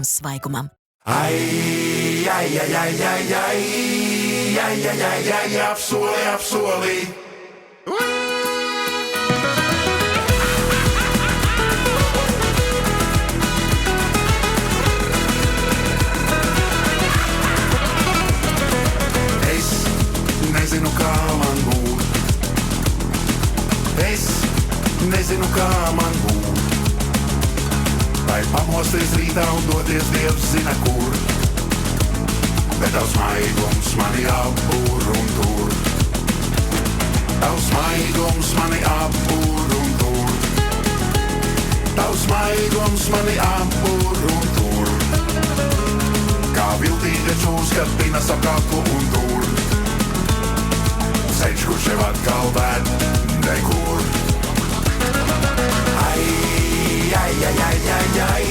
svaigumam. Ai, ai, ai, ai, ai, ai, ai, ai, ai, ai, apsoli, apsoli. Es nezinu, kā man būt. Es nezinu, kā man būt. Vai pamosties rītā un doties Dievs zina kur. Bet tavs maigums mani apbūr un tur. Tavs maigums mani apbūr un tur. Tavs maigums mani apbūr un tur. Kā viltīga čūska pinas ap kaklu un tur. Ceļš, kurš jau atkal ved nekur. Ai, ai, ai, ai, ai, ai,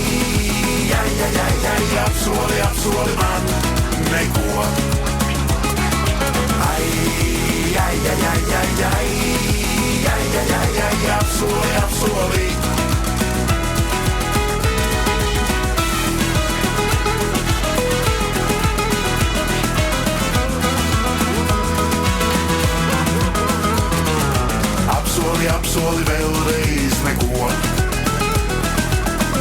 ai, ai, ai, ai, apsoli, apsoli man neko. Ai, ai, ai, ai, ai, ai, ai, ai, ai, ai, apsoli, apsoli. Apsoli, apsoli vēlreiz neko.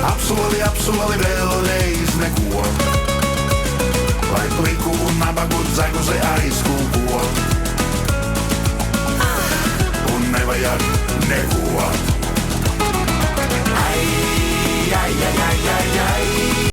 Apsoli, apsoli vēlreiz neko. Lai pliku un nabagu dzeguzi aizkūko. Un nevajag neko. Ai, ai, ai, ai,